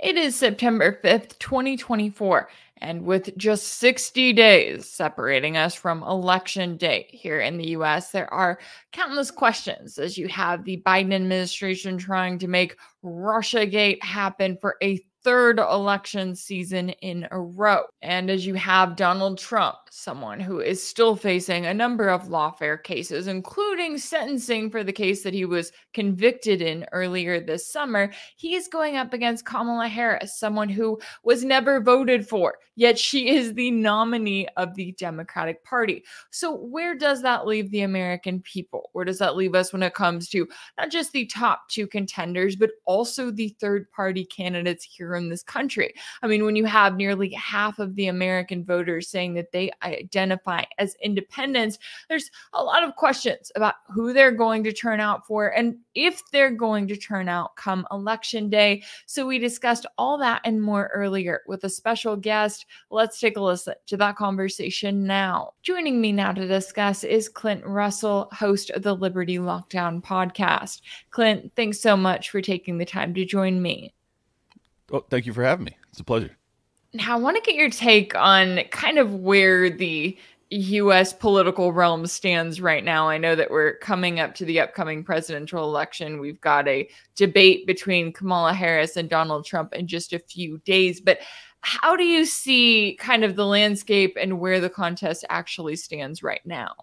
It is September 5th, 2024, and with just 60 days separating us from election day here in the US, there are countless questions as you have the Biden administration trying to make Russiagate happen for a third election season in a row. And as you have Donald Trump, someone who is still facing a number of lawfare cases, including sentencing for the case that he was convicted in earlier this summer, he is going up against Kamala Harris, someone who was never voted for, yet she is the nominee of the Democratic Party. So, where does that leave the American people? Where does that leave us when it comes to not just the top two contenders, but also the third party candidates here in this country? I mean, when you have nearly half of the American voters saying that they identify as independents, there's a lot of questions about who they're going to turn out for and if they're going to turn out come election day. So we discussed all that and more earlier with a special guest. Let's take a listen to that conversation now. Joining me now to discuss is Clint Russell, host of the Liberty Lockdown podcast. Clint, thanks so much for taking the time to join me. Oh, thank you for having me. It's a pleasure. Now, I want to get your take on kind of where the U.S. political realm stands right now. I know that we're coming up to the upcoming presidential election. We've got a debate between Kamala Harris and Donald Trump in just a few days. But how do you see kind of the landscape and where the contest actually stands right now?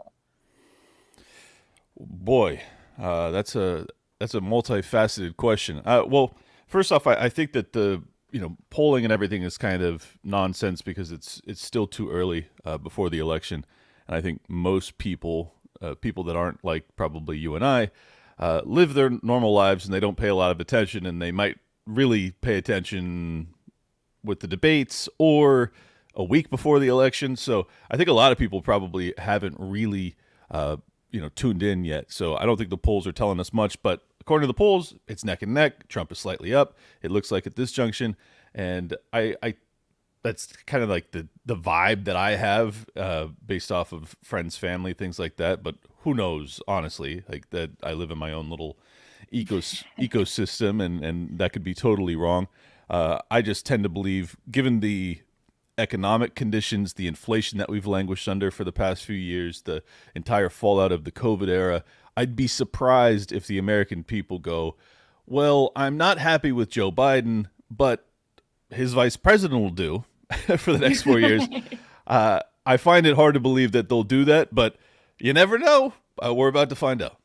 Boy, that's a multifaceted question. Well, first off, I think that the polling and everything is kind of nonsense because it's still too early before the election, and I think most people that aren't like probably you and I live their normal lives and they don't pay a lot of attention, and they might really pay attention with the debates or a week before the election. So I think a lot of people probably haven't really tuned in yet. So I don't think the polls are telling us much, but according to the polls, it's neck and neck. Trump is slightly up, it looks like, at this junction. And I that's kind of like the vibe that I have based off of friends, family, things like that. But who knows, honestly, like that I live in my own little ecosystem, and that could be totally wrong. I just tend to believe, given the economic conditions, the inflation that we've languished under for the past few years, the entire fallout of the COVID era, I'd be surprised if the American people go, well, I'm not happy with Joe Biden, but his vice president will do for the next 4 years. I find it hard to believe that they'll do that, but you never know. We're about to find out.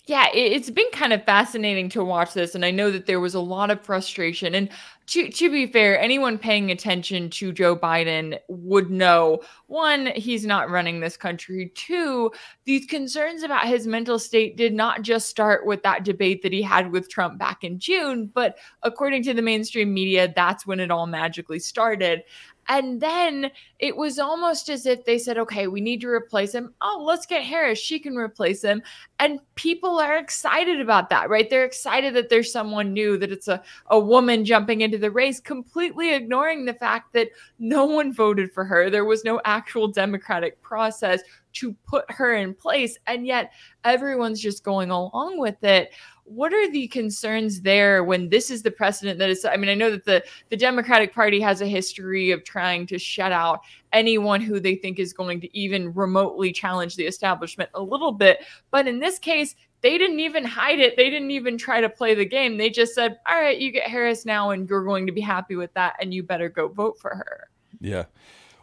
Yeah, it's been kind of fascinating to watch this, and I know that there was a lot of frustration. And to be fair, anyone paying attention to Joe Biden would know, one, he's not running this country. Two, these concerns about his mental state did not just start with that debate that he had with Trump back in June, but according to the mainstream media, that's when it all magically started. And then it was almost as if they said, okay, we need to replace him. Oh, let's get Harris. She can replace him. And people are excited about that, right? They're excited that there's someone new, that it's a woman jumping into the race, completely ignoring the fact that no one voted for her. There was no actual democratic process to put her in place. And yet everyone's just going along with it. What are the concerns there when this is the precedent that is? I mean, I know that the Democratic Party has a history of trying to shut out anyone who they think is going to even remotely challenge the establishment a little bit. But in this case, they didn't even hide it. They didn't even try to play the game. They just said, all right, you get Harris now, and you're going to be happy with that, and you better go vote for her. Yeah.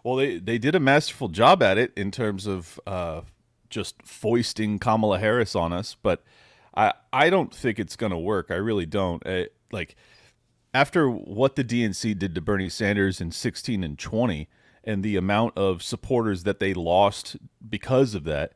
Well, they did a masterful job at it in terms of just foisting Kamala Harris on us, but I don't think it's going to work. I really don't. Like, after what the DNC did to Bernie Sanders in 16 and 20 and the amount of supporters that they lost because of that,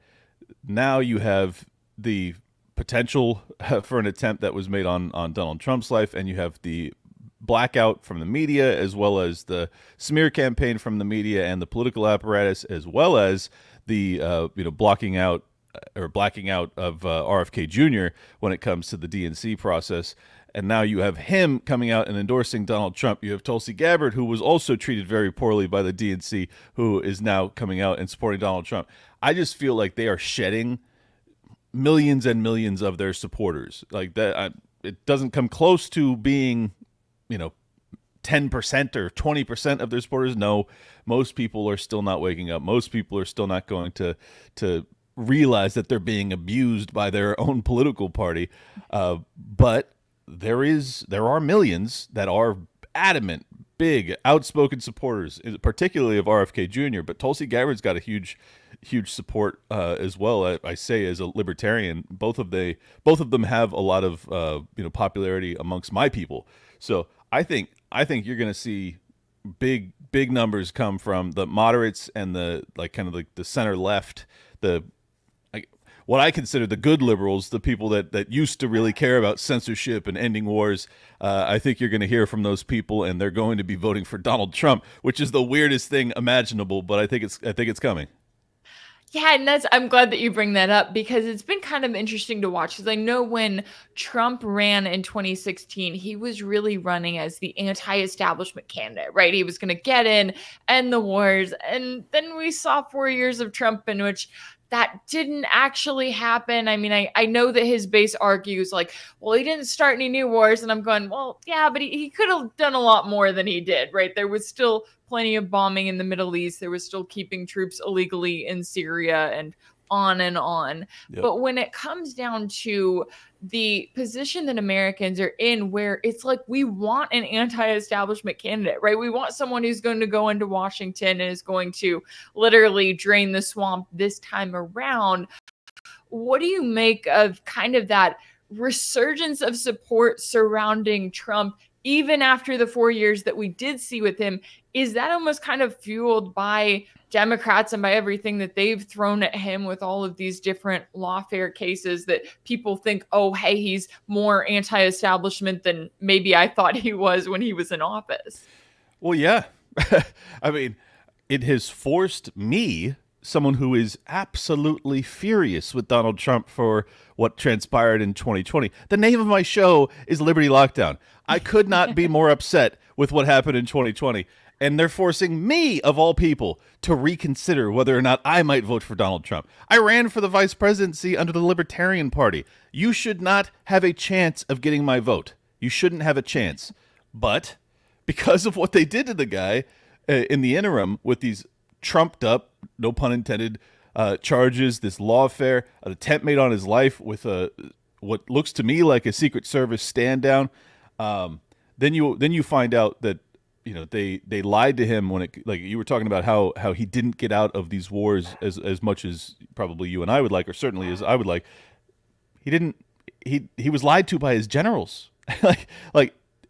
now you have the potential for an attempt that was made on Donald Trump's life, and you have the blackout from the media, as well as the smear campaign from the media and the political apparatus, as well as the blacking out of RFK Jr. when it comes to the DNC process. And now you have him coming out and endorsing Donald Trump. You have Tulsi Gabbard, who was also treated very poorly by the DNC, who is now coming out and supporting Donald Trump. I just feel like they are shedding millions and millions of their supporters. Like that, it doesn't come close to being, 10% or 20% of their supporters. No, most people are still not waking up. Most people are still not going to realize that they're being abused by their own political party. But there are millions that are adamant, big, outspoken supporters, particularly of RFK Jr. But Tulsi Gabbard's got a huge support as well. I say as a libertarian, both of them have a lot of popularity amongst my people. So I think you're going to see big numbers come from the moderates and the the center left, what I consider the good liberals, the people that used to really care about censorship and ending wars. I think you're going to hear from those people, and they're going to be voting for Donald Trump, which is the weirdest thing imaginable. But I think it's coming. Yeah, and I'm glad that you bring that up, because it's been kind of interesting to watch. Because I know when Trump ran in 2016, he was really running as the anti-establishment candidate, right? He was going to get in, end the wars. And then we saw 4 years of Trump in which that didn't actually happen. I mean, I know that his base argues like, well, he didn't start any new wars. And I'm going, well, yeah, but he could have done a lot more than he did, right? There was still plenty of bombing in the Middle East. There was still keeping troops illegally in Syria and on and on. Yep. But when it comes down to the position that Americans are in, where it's like we want an anti-establishment candidate, right? We want someone who's going to go into Washington and is going to literally drain the swamp this time around. What do you make of kind of that resurgence of support surrounding Trump, even after the 4 years that we did see with him? Is that almost kind of fueled by Democrats and by everything that they've thrown at him with all of these different lawfare cases that people think, oh, hey, he's more anti-establishment than maybe I thought he was when he was in office? Well, yeah. I mean, it has forced me, someone who is absolutely furious with Donald Trump for what transpired in 2020. The name of my show is Liberty Lockdown. I could not be more upset with what happened in 2020. And they're forcing me, of all people, to reconsider whether or not I might vote for Donald Trump. I ran for the vice presidency under the Libertarian Party. You should not have a chance of getting my vote. You shouldn't have a chance. But because of what they did to the guy in the interim with these trumped up, no pun intended, charges, this lawfare, an attempt made on his life with what looks to me like a Secret Service stand down, then you find out that they lied to him when it, like you were talking about how he didn't get out of these wars as much as probably you and I would like, or certainly as I would like. He was lied to by his generals. like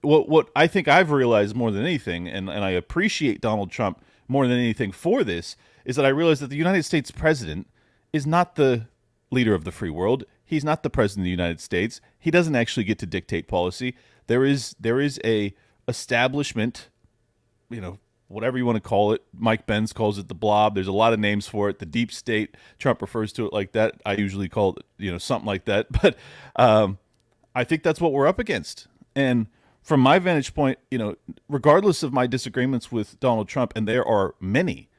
what I think I've realized more than anything, and I appreciate Donald Trump more than anything for this, is that I realize that the United States president is not the leader of the free world. He's not the president of the United States. He doesn't actually get to dictate policy. There is a establishment, whatever you want to call it. Mike Benz calls it the blob. There's a lot of names for it. The deep state, Trump refers to it like that. I usually call it, something like that. But I think that's what we're up against. And from my vantage point, regardless of my disagreements with Donald Trump, and there are many,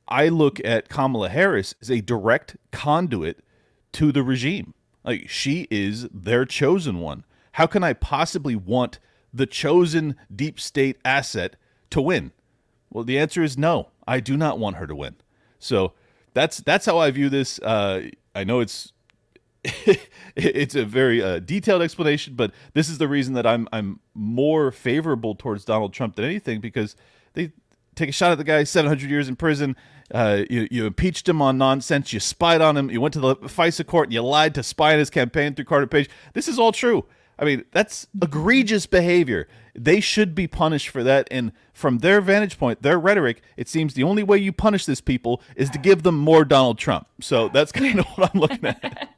I look at Kamala Harris as a direct conduit to the regime. Like, she is their chosen one. How can I possibly want the chosen deep state asset to win? Well, the answer is no. I do not want her to win. So that's how I view this. I know it's it's a very detailed explanation, but this is the reason that I'm more favorable towards Donald Trump than anything, because they take a shot at the guy, 700 years in prison. You impeached him on nonsense. You spied on him. You went to the FISA court and you lied to spy on his campaign through Carter Page. This is all true. I mean, that's egregious behavior. They should be punished for that. And from their vantage point, their rhetoric, it seems the only way you punish this people is to give them more Donald Trump. So that's kind of what I'm looking at.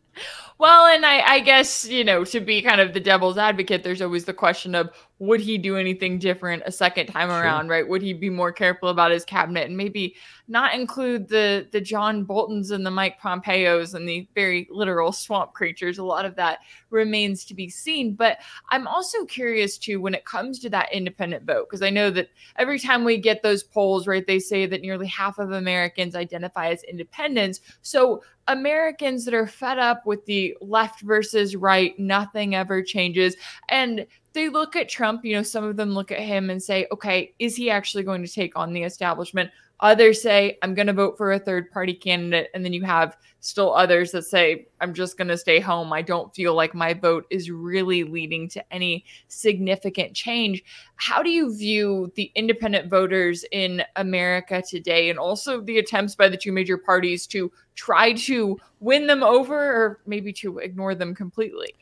Well, and I guess, to be kind of the devil's advocate, there's always the question of, would he do anything different a second time around, right? Would he be more careful about his cabinet and maybe not include the John Boltons and the Mike Pompeos and the very literal swamp creatures? A lot of that remains to be seen. But I'm also curious, too, when it comes to that independent vote, because I know that every time we get those polls, right, they say that nearly half of Americans identify as independents. So Americans that are fed up with the left versus right, nothing ever changes, and they look at Trump, some of them look at him and say, okay, is he actually going to take on the establishment? Others say, I'm going to vote for a third party candidate. And then you have still others that say, I'm just going to stay home. I don't feel like my vote is really leading to any significant change. How do you view the independent voters in America today, and also the attempts by the two major parties to try to win them over, or maybe to ignore them completely?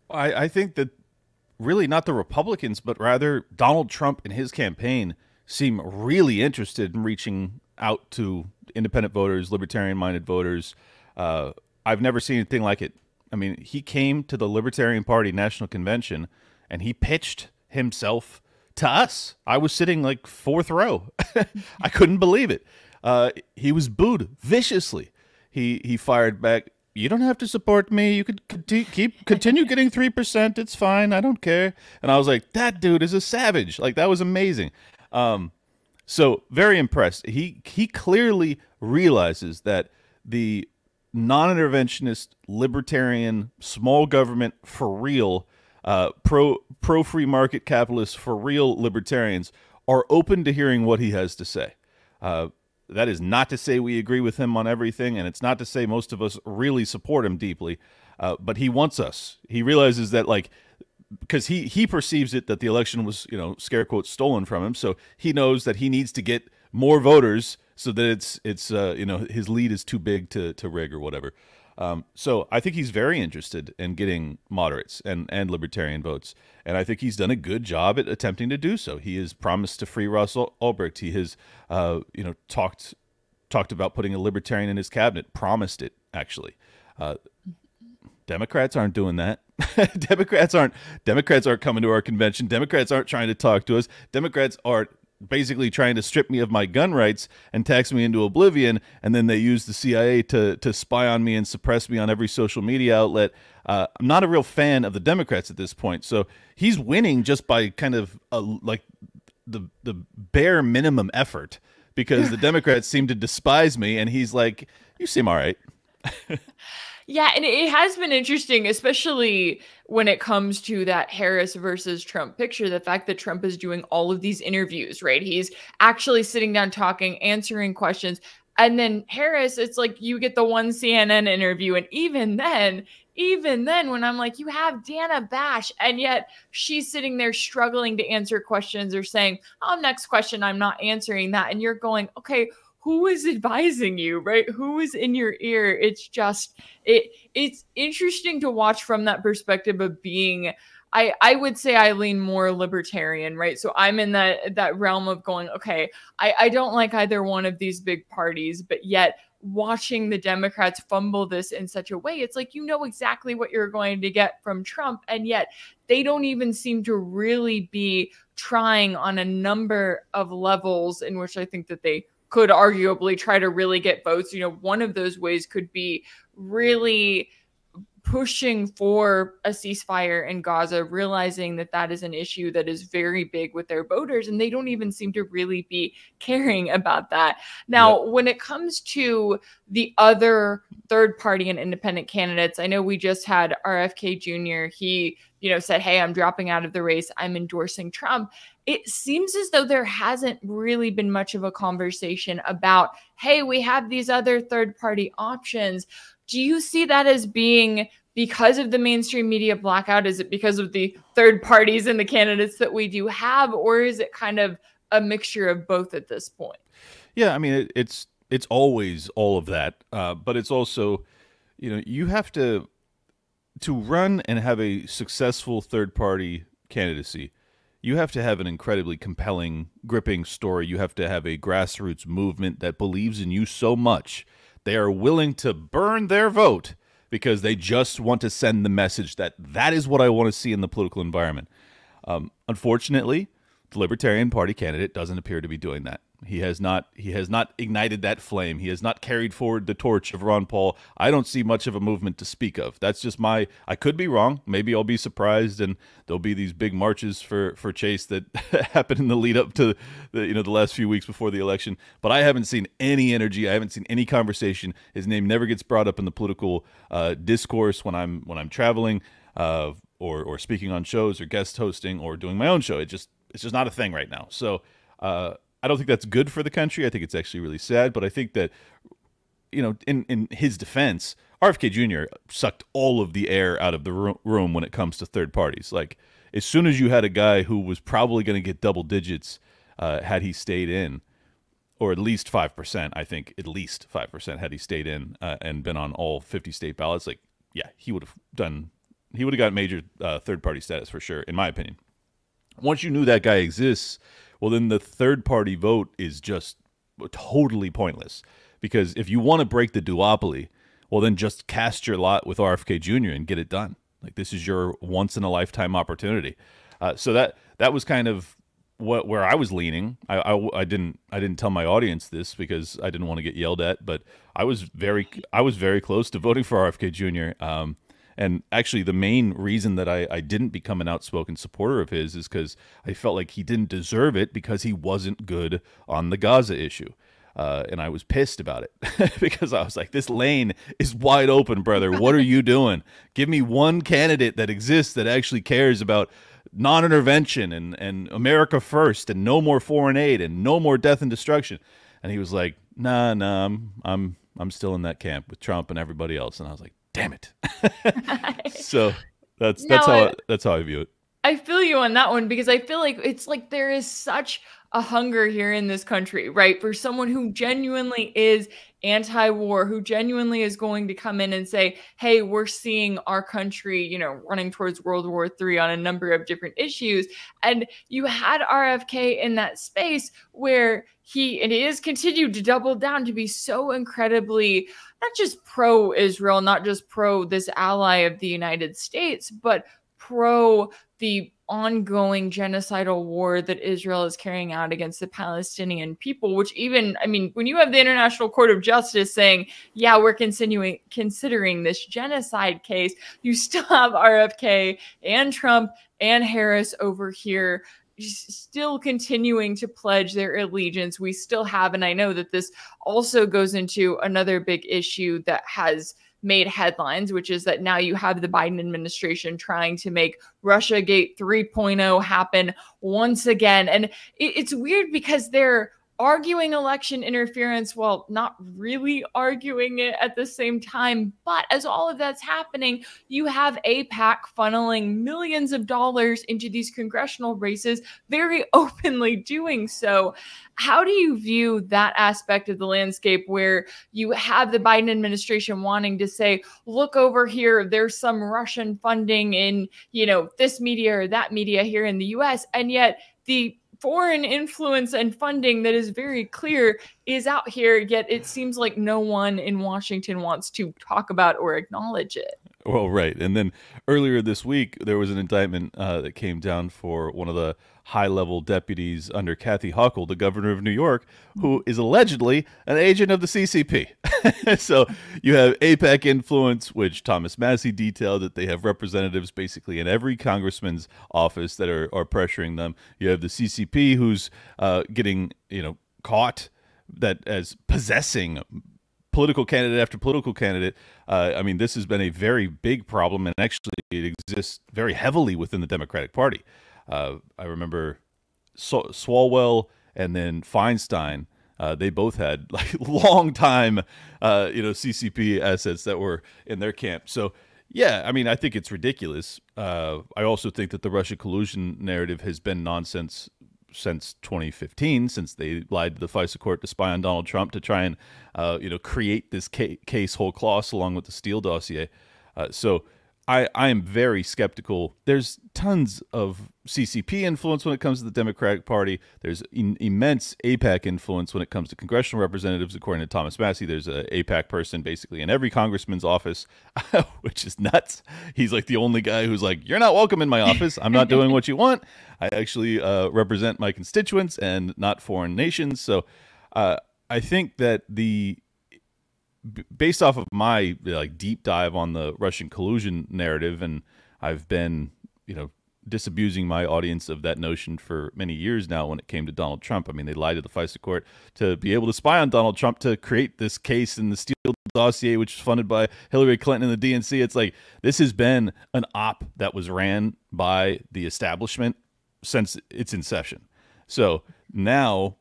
I think that really not the Republicans, but rather Donald Trump and his campaign seem really interested in reaching out to independent voters, libertarian-minded voters. I've never seen anything like it. I mean, he came to the Libertarian Party National Convention and he pitched himself to us. I was sitting like fourth row. I couldn't believe it. He was booed viciously. He fired back, "You don't have to support me. You could continue getting 3%. It's fine. I don't care." And I was like, that dude is a savage. Like, that was amazing. So very impressed. He clearly realizes that the non-interventionist, libertarian, small government for real, pro free market capitalists for real libertarians are open to hearing what he has to say. That is not to say we agree with him on everything, and it's not to say most of us really support him deeply, but he wants us. He realizes that, like, because he perceives it that the election was, scare quotes, stolen from him, so he knows that he needs to get more voters so that it's his lead is too big to rig or whatever. So I think he's very interested in getting moderates and libertarian votes, and I think he's done a good job at attempting to do so. He has promised to free Russell Ulbricht. He has talked about putting a libertarian in his cabinet. Promised it, actually. Democrats aren't doing that. Democrats aren't coming to our convention. Democrats aren't trying to talk to us. Democrats are basically trying to strip me of my gun rights and tax me into oblivion, and then they use the CIA to spy on me and suppress me on every social media outlet. I'm not a real fan of the Democrats at this point, so he's winning just by kind of like the bare minimum effort, because the Democrats seem to despise me, and he's like, you seem all right. Yeah, and it has been interesting, especially when it comes to that Harris versus Trump picture, the fact that Trump is doing all of these interviews, right? He's actually sitting down talking, answering questions. And then Harris, it's like you get the one CNN interview. And even then, when I'm like, you have Dana Bash, and yet she's sitting there struggling to answer questions or saying, oh, next question, I'm not answering that. And you're going, okay, who is advising you, right? Who is in your ear? It's just, it's interesting to watch from that perspective of being, I would say I lean more libertarian, right? So I'm in that realm of going, okay, I don't like either one of these big parties, but yet watching the Democrats fumble this in such a way, it's like, exactly what you're going to get from Trump. And yet they don't even seem to really be trying on a number of levels in which I think that they could arguably try to really get votes. One of those ways could be really pushing for a ceasefire in Gaza, realizing that that is an issue that is very big with their voters, and they don't even seem to really be caring about that. Now, When it comes to the other third party and independent candidates, I know we just had RFK Jr. He, said, hey, I'm dropping out of the race. I'm endorsing Trump. It seems as though there hasn't really been much of a conversation about, hey, we have these other third party options. Do you see that as being because of the mainstream media blackout? Is it because of the third parties and the candidates that we do have, or is it kind of a mixture of both at this point? Yeah, I mean, it's always all of that, but it's also, you have to run and have a successful third party candidacy. You have to have an incredibly compelling, gripping story. You have to have a grassroots movement that believes in you so much they are willing to burn their vote because they just want to send the message that that is what I want to see in the political environment. Unfortunately, the Libertarian Party candidate doesn't appear to be doing that. He has not ignited that flame. He has not carried forward the torch of Ron Paul. I don't see much of a movement to speak of. That's just I could be wrong. Maybe I'll be surprised and there'll be these big marches for Chase that happen in the lead up to the last few weeks before the election. But I haven't seen any energy. I haven't seen any conversation. His name never gets brought up in the political discourse when I'm traveling. or speaking on shows or guest hosting or doing my own show. It's just not a thing right now. So I don't think that's good for the country. I think it's actually really sad. But I think that, in his defense, RFK Jr. sucked all of the air out of the room when it comes to third parties. Like, as soon as you had a guy who was probably going to get double digits had he stayed in, or at least 5%, I think at least 5% had he stayed in and been on all 50 state ballots, like, yeah, he would have got major third party status for sure, in my opinion. Once you knew that guy exists, well, then the third party vote is just totally pointless. Because if you want to break the duopoly, well, then just cast your lot with RFK Jr. and get it done. Like, this is your once in a lifetime opportunity. So that was kind of where I was leaning. I didn't tell my audience this because I didn't want to get yelled at, but I was very close to voting for RFK Jr. And actually, the main reason that I didn't become an outspoken supporter of his is because I felt like he didn't deserve it because he wasn't good on the Gaza issue. And I was pissed about it because I was like, this lane is wide open, brother. What are you doing? Give me one candidate that exists that actually cares about non-intervention and America first and no more foreign aid and no more death and destruction. And he was like, nah, I'm still in that camp with Trump and everybody else. And I was like, damn it. So that's how I view it. I feel you on that one because I feel like it's like there is such a hunger here in this country, right? For someone who genuinely is anti-war, who genuinely is going to come in and say, hey, we're seeing our country, running towards World War III on a number of different issues. And you had RFK in that space where he has continued to double down to be so incredibly not just pro-Israel, not just pro this ally of the United States, but pro the ongoing genocidal war that Israel is carrying out against the Palestinian people, which when you have the International Court of Justice saying, yeah, we're considering this genocide case, you still have RFK and Trump and Harris over here still continuing to pledge their allegiance. We still have, and I know that this also goes into another big issue that has made headlines, which is that now you have the Biden administration trying to make Russiagate 3.0 happen once again. And it's weird because they're arguing election interference while not really arguing it at the same time. But as all of that's happening, you have AIPAC funneling millions of dollars into these congressional races, very openly doing so. How do you view that aspect of the landscape where you have the Biden administration wanting to say, look over here, there's some Russian funding in, this media or that media here in the US, and yet the foreign influence and funding that is very clear is out here, yet it seems like no one in Washington wants to talk about or acknowledge it. Well, right. And then earlier this week, there was an indictment that came down for one of the high-level deputies under Kathy Hochul, the governor of New York, who is allegedly an agent of the CCP. So you have AIPAC influence, which Thomas Massie detailed that they have representatives basically in every congressman's office that are pressuring them. You have the CCP who's getting caught that as possessing political candidate after political candidate. This has been a very big problem, and actually it exists very heavily within the Democratic Party. I remember Swalwell and then Feinstein. They both had long time, CCP assets that were in their camp. So yeah, I think it's ridiculous. I also think that the Russia collusion narrative has been nonsense since 2015, since they lied to the FISA court to spy on Donald Trump to try and, create this case whole cloth along with the Steele dossier. So I am very skeptical. There's tons of CCP influence when it comes to the Democratic Party. There's immense AIPAC influence when it comes to congressional representatives. According to Thomas Massie, there's an AIPAC person basically in every congressman's office, which is nuts. He's like the only guy who's like, you're not welcome in my office. I'm not doing what you want. I actually represent my constituents and not foreign nations. So I think that based off of my deep dive on the Russian collusion narrative, and I've been disabusing my audience of that notion for many years now when it came to Donald Trump. I mean, they lied to the FISA court to be able to spy on Donald Trump to create this case in the Steele dossier, which was funded by Hillary Clinton and the DNC. It's like, this has been an op that was ran by the establishment since its inception. So now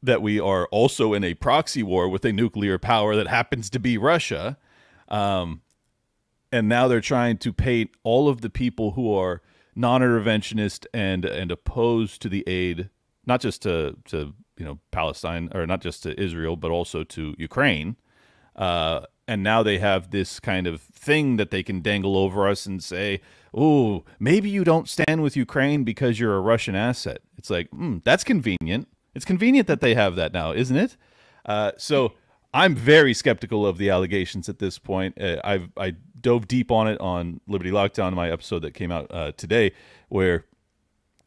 that we are also in a proxy war with a nuclear power that happens to be Russia, and now they're trying to paint all of the people who are non-interventionist and opposed to the aid, not just to Palestine, or not just to Israel, but also to Ukraine. And now they have this kind of thing that they can dangle over us and say, oh, maybe you don't stand with Ukraine because you're a Russian asset. It's like, that's convenient. It's convenient that they have that now, isn't it? So I'm very skeptical of the allegations at this point. I dove deep on it on Liberty Lockdown, my episode that came out today, where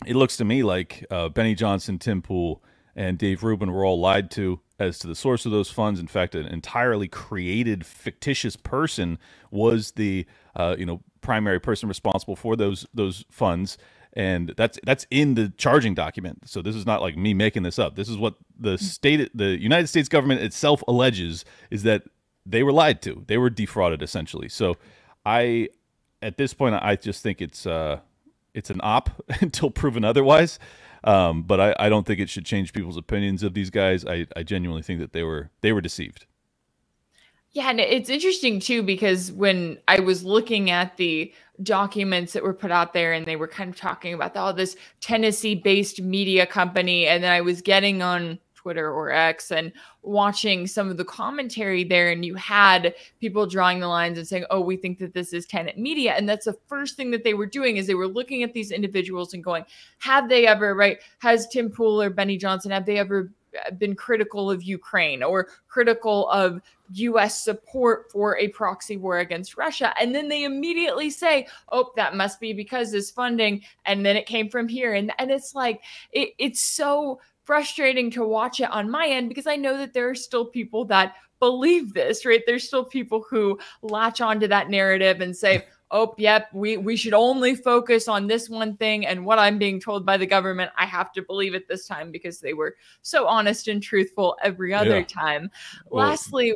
it looks to me like Benny Johnson, Tim Pool, and Dave Rubin were all lied to as to the source of those funds. In fact, an entirely created, fictitious person was the primary person responsible for those funds, and that's in the charging document. So this is not like me making this up. This is what the United States government itself alleges, is that they were lied to. They were defrauded, essentially. So at this point, I just think it's an op until proven otherwise. But I don't think it should change people's opinions of these guys. I genuinely think that they were deceived. Yeah, and it's interesting too, because when I was looking at the documents that were put out there, and they were kind of talking about this Tennessee-based media company, and then I was getting on Twitter or X and watching some of the commentary there, and you had people drawing the lines and saying, oh, we think that this is Tenet Media. And that's the first thing that they were doing, is they were looking at these individuals and going, have they ever, right? Has Tim Pool or Benny Johnson, have they ever been critical of Ukraine or critical of U.S. support for a proxy war against Russia? And then they immediately say, oh, that must be because this funding, and then it came from here. And it's like, it's so frustrating to watch it on my end, because I know that there are still people that believe this, right? There's still people who latch onto that narrative and say, oh, yep, we should only focus on this one thing, and what I'm being told by the government, I have to believe it this time because they were so honest and truthful every other time. Well, lastly,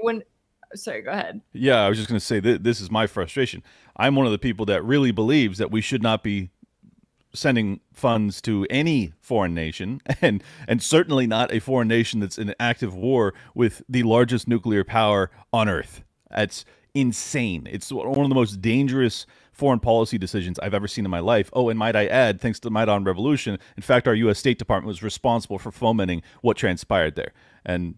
sorry, go ahead. Yeah, I was just going to say that this is my frustration. I'm one of the people that really believes that we should not be sending funds to any foreign nation, and certainly not a foreign nation that's in active war with the largest nuclear power on Earth. That's insane. It's one of the most dangerous foreign policy decisions I've ever seen in my life. Oh, and might I add, thanks to the Maidan Revolution, in fact, our U.S. State Department was responsible for fomenting what transpired there. And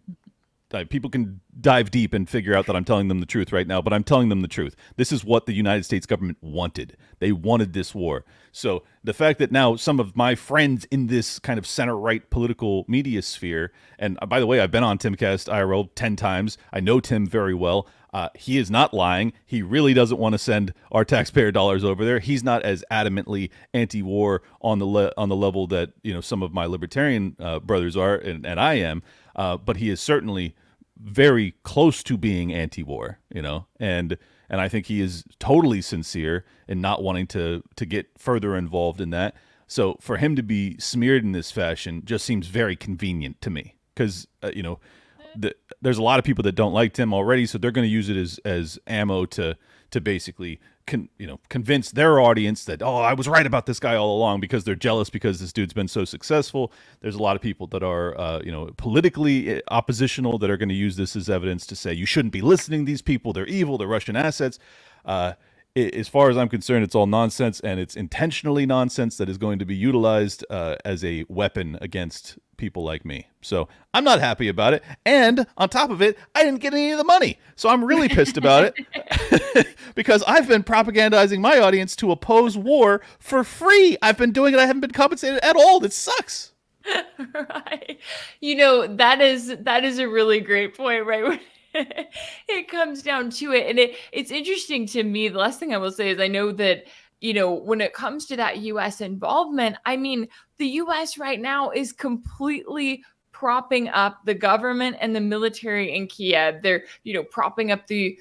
people can dive deep and figure out that I'm telling them the truth right now, but I'm telling them the truth. This is what the United States government wanted. They wanted this war. So the fact that now some of my friends in this kind of center-right political media sphere, and by the way, I've been on Timcast IRL 10 times. I know Tim very well. He is not lying. He really doesn't want to send our taxpayer dollars over there. He's not as adamantly anti-war on the level that some of my libertarian brothers are, and I am. But he is certainly very close to being anti-war, and I think he is totally sincere in not wanting to get further involved in that. So for him to be smeared in this fashion just seems very convenient to me, because there's a lot of people that don't like Tim already, so they're going to use it as ammo to basically convince their audience that, oh, I was right about this guy all along, because they're jealous because this dude's been so successful. There's a lot of people that are politically oppositional that are going to use this as evidence to say you shouldn't be listening to these people, they're evil, they're Russian assets. As far as I'm concerned, it's all nonsense, and it's intentionally nonsense that is going to be utilized as a weapon against people like me. So I'm not happy about it. And on top of it, I didn't get any of the money. So I'm really pissed about it because I've been propagandizing my audience to oppose war for free. I've been doing it. I haven't been compensated at all. This sucks. Right. That is a really great point, right? It comes down to it. And it's interesting to me. The last thing I will say is I know that, when it comes to that U.S. involvement, I mean, the U.S. right now is completely propping up the government and the military in Kiev. They're, propping up the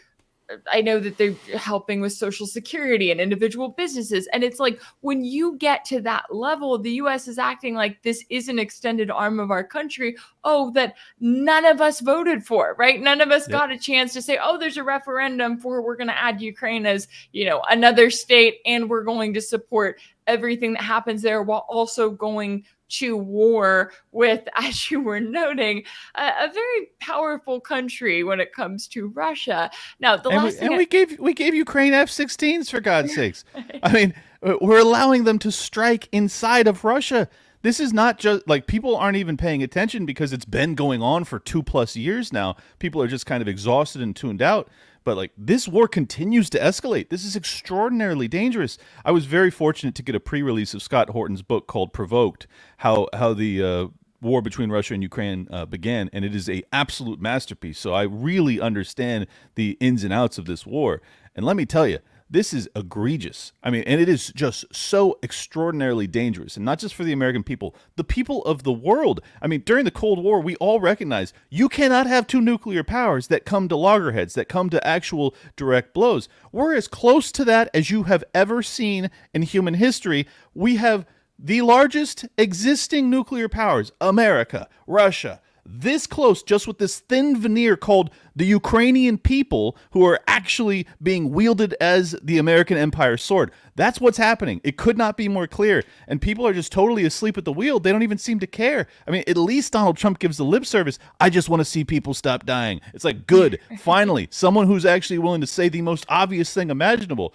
I know that they're helping with Social Security and individual businesses. And it's like when you get to that level, the US is acting like this is an extended arm of our country. Oh, that none of us voted for, right? None of us got a chance to say, oh, there's a referendum for we're going to add Ukraine as, another state, and we're going to support everything that happens there while also going to war with, as you were noting, a very powerful country when it comes to Russia. Now, we gave Ukraine F-16s, for God's sakes. I mean, we're allowing them to strike inside of Russia. This is not just like people aren't even paying attention because it's been going on for 2+ years now. People are just kind of exhausted and tuned out. But like this war continues to escalate. This is extraordinarily dangerous. I was very fortunate to get a pre-release of Scott Horton's book called Provoked, how the war between Russia and Ukraine began, and it is a absolute masterpiece. So I really understand the ins and outs of this war. And let me tell you, this is egregious. I mean, and it is just so extraordinarily dangerous, and not just for the American people, the people of the world. I mean, during the Cold War, we all recognize you cannot have two nuclear powers that come to loggerheads, that come to actual direct blows. We're as close to that as you have ever seen in human history. We have the largest existing nuclear powers, America, Russia, this close, just with this thin veneer called the Ukrainian people, who are actually being wielded as the American empire sword. That's what's happening. It could not be more clear. And people are just totally asleep at the wheel. They don't even seem to care. I mean, at least Donald Trump gives the lip service. I just want to see people stop dying. It's like, good. Finally, someone who's actually willing to say the most obvious thing imaginable.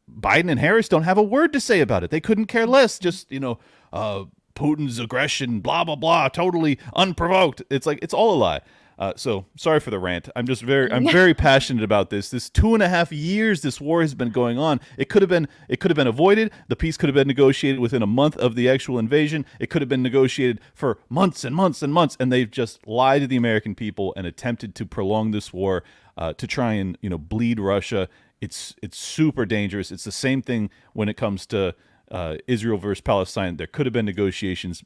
Biden and Harris don't have a word to say about it. They couldn't care less. Just, Putin's aggression, blah, blah, blah, totally unprovoked. It's like, it's all a lie. So sorry for the rant. I'm very passionate about this. This 2.5 years this war has been going on. It could have been avoided. The peace could have been negotiated within a month of the actual invasion. It could have been negotiated for months and months and months. And they've just lied to the American people and attempted to prolong this war to try and, bleed Russia. It's super dangerous. It's the same thing when it comes to Israel versus Palestine. There could have been negotiations.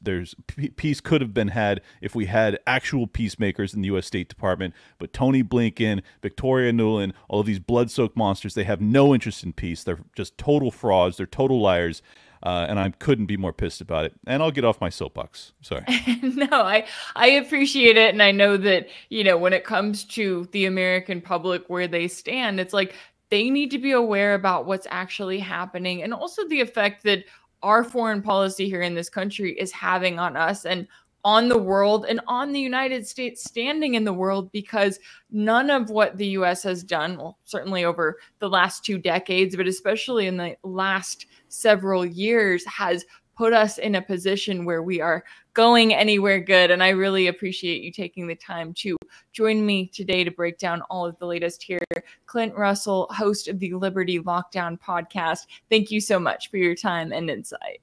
Peace could have been had if we had actual peacemakers in the U.S. State Department. But Tony Blinken, Victoria Nuland, all of these blood-soaked monsters, they have no interest in peace. They're just total frauds. They're total liars. And I couldn't be more pissed about it. And I'll get off my soapbox. Sorry. No, I appreciate it. And I know that, when it comes to the American public, where they stand, it's like, they need to be aware about what's actually happening, and also the effect that our foreign policy here in this country is having on us and on the world and on the United States standing in the world, because none of what the US has done, well, certainly over the last 2 decades, but especially in the last several years, has put us in a position where we are going anywhere good. And I really appreciate you taking the time to join me today to break down all of the latest here. Clint Russell, host of the Liberty Lockdown podcast. Thank you so much for your time and insight.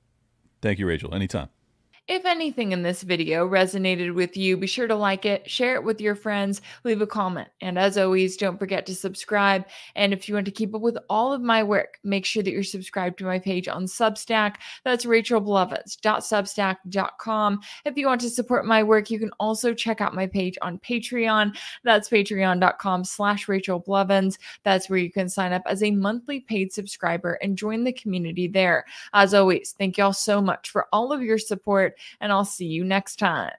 Thank you, Rachel. Anytime. If anything in this video resonated with you, be sure to like it, share it with your friends, leave a comment. And as always, don't forget to subscribe. And if you want to keep up with all of my work, make sure that you're subscribed to my page on Substack. That's rachelblevins.substack.com. If you want to support my work, you can also check out my page on Patreon. That's patreon.com/rachelblevins. That's where you can sign up as a monthly paid subscriber and join the community there. As always, thank y'all so much for all of your support, and I'll see you next time.